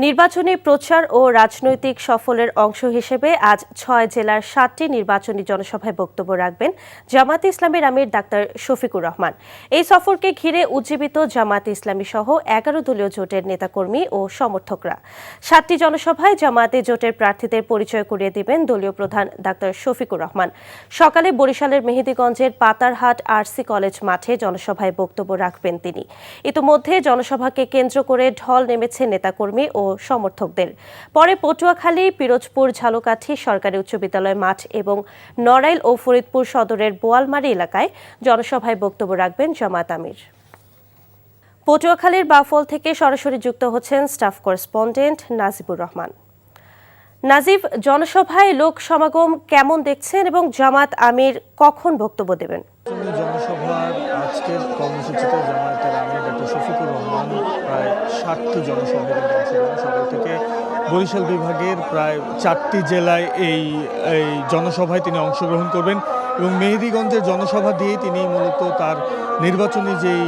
নির্বাচনী প্রচার ও রাজনৈতিক সফরের অংশ হিসেবে আজ ৬ জেলার ৭টি নির্বাচনী জনসভায় বক্তব্য রাখবেন জামায়াতে ইসলামীর আমির ডাক্তার শফিকুর রহমান। এই সফরকে ঘিরে উজ্জীবিত জামায়াতে ইসলামী সহ ১১ দলীয় জোটের নেতাকর্মী ও সমর্থকরা। ৭টি জনসভায় জামায়াতে জোটের প্রার্থীদের পরিচয় করিয়ে দিবেন দলীয় প্রধান ডাক্তার শফিকুর রহমান। সকালে বরিশালের মেহেদীগঞ্জের পাতারহাট আরসি কলেজ মাঠে জনসভায় বক্তব্য রাখবেন তিনি। ইতোমধ্যে জনসভাকে কেন্দ্র করে ঢল নেমেছে নেতাকর্মী ও সমর্থকদের। পরে পটুয়াখালী, পিরোজপুর, ঝালকাঠি সরকারি উচ্চ বিদ্যালয় মাঠ এবং নড়াইল ও ফরিদপুর সদরের বোয়ালমারী এলাকায় জনসভায় বক্তব্য রাখবেন জামায়াত আমির। পটুয়াখালীর বাউফল থেকে সরাসরি যুক্ত হচ্ছেন স্টাফ করেসপন্ডেন্ট নাজিবুর রহমান। নাজিব, জনসভায় লোক সমাগম কেমন দেখছেন এবং জামায়াত আমির কখন বক্তব্য দেবেন? জনসভার আজকের কর্মসূচিতে জামায়াতের আমির ডক্টর শফিকুর রহমান প্রায় ৬০টি জনসভায় অংশগ্রহণ সকাল থেকে বরিশাল বিভাগের প্রায় ৪টি জেলায় এই জনসভায় তিনি অংশগ্রহণ করবেন এবং মেহেদীগঞ্জের জনসভা দিয়ে তিনি মূলত তার নির্বাচনী যেই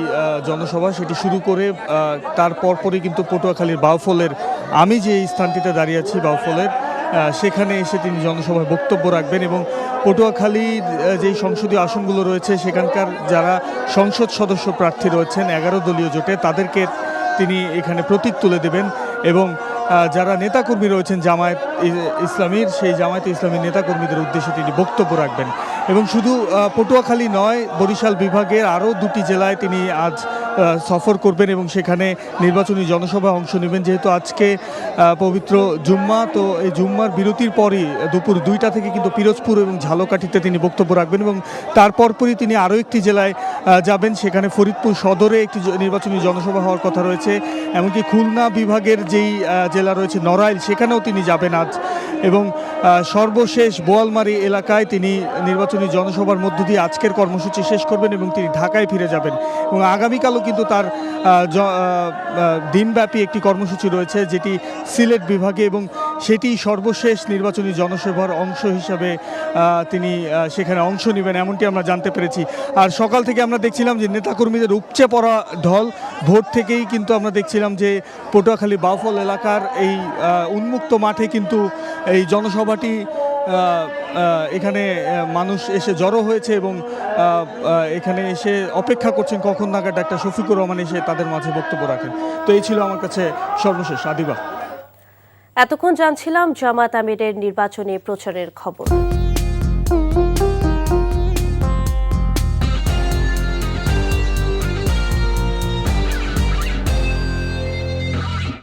জনসভা সেটি শুরু করে তার পরপরই কিন্তু পটুয়াখালীর বাউফলের আমি যে স্থানটিতে দাঁড়িয়ে আছি বাউফলের সেখানে এসে তিনি জনসভায় বক্তব্য রাখবেন এবং পটুয়াখালীর যেই সংসদীয় আসনগুলো রয়েছে সেখানকার যারা সংসদ সদস্য প্রার্থী রয়েছেন ১১ দলীয় জোটে তাদেরকে তিনি এখানে প্রতীক তুলে দেবেন এবং যারা নেতাকর্মী রয়েছেন জামায়াত ইসলামীর সেই জামায়াত ইসলামীর নেতাকর্মীদের উদ্দেশ্যে তিনি বক্তব্য রাখবেন এবং শুধু পটুয়াখালী নয়, বরিশাল বিভাগের আরও ২টি জেলায় তিনি আজ সফর করবেন এবং সেখানে নির্বাচনী জনসভায় অংশ নেবেন। যেহেতু আজকে পবিত্র জুম্মা, তো এই জুম্মার বিরতির পরই দুপুর ২টা থেকে কিন্তু পিরোজপুর এবং ঝালকাঠিতে তিনি বক্তব্য রাখবেন এবং তারপরই তিনি আরও একটি জেলায় যাবেন। সেখানে ফরিদপুর সদরে একটি নির্বাচনী জনসভা হওয়ার কথা রয়েছে। এমনকি খুলনা বিভাগের যেই জেলা রয়েছে নড়াইল, সেখানেও তিনি যাবেন আজ এবং সর্বশেষ বোয়ালমারী এলাকায় তিনি নির্বাচনী জনসভার মধ্য দিয়ে আজকের কর্মসূচি শেষ করবেন এবং তিনি ঢাকায় ফিরে যাবেন এবং আগামীকালও কিন্তু তার দিনব্যাপী একটি কর্মসূচি রয়েছে যেটি সিলেট বিভাগে এবং সেটি সর্বশেষ নির্বাচনী জনসভার অংশ হিসাবে তিনি সেখানে অংশ নেবেন এমনটি আমরা জানতে পেরেছি। আর সকাল থেকে আমরা দেখছিলাম যে নেতাকর্মীদের উপচে পড়া ঢল। ভোর থেকেই কিন্তু আমরা দেখছিলাম যে পটুয়াখালী বাউফল এলাকার এই উন্মুক্ত মাঠে কিন্তু এই জনসভাটি এখানে মানুষ এসে জড়ো হয়েছে এবং এখানে এসে অপেক্ষা করছেন কখন নাগাদ ডাক্তার শফিকুর রহমান এসে তাদের মাঝে বক্তব্য রাখেন। তো এই ছিল আমার কাছে সর্বশেষ। আদিবা, এতক্ষণ জানছিলাম জামায়াত আমিরের নির্বাচনী প্রচারের খবর।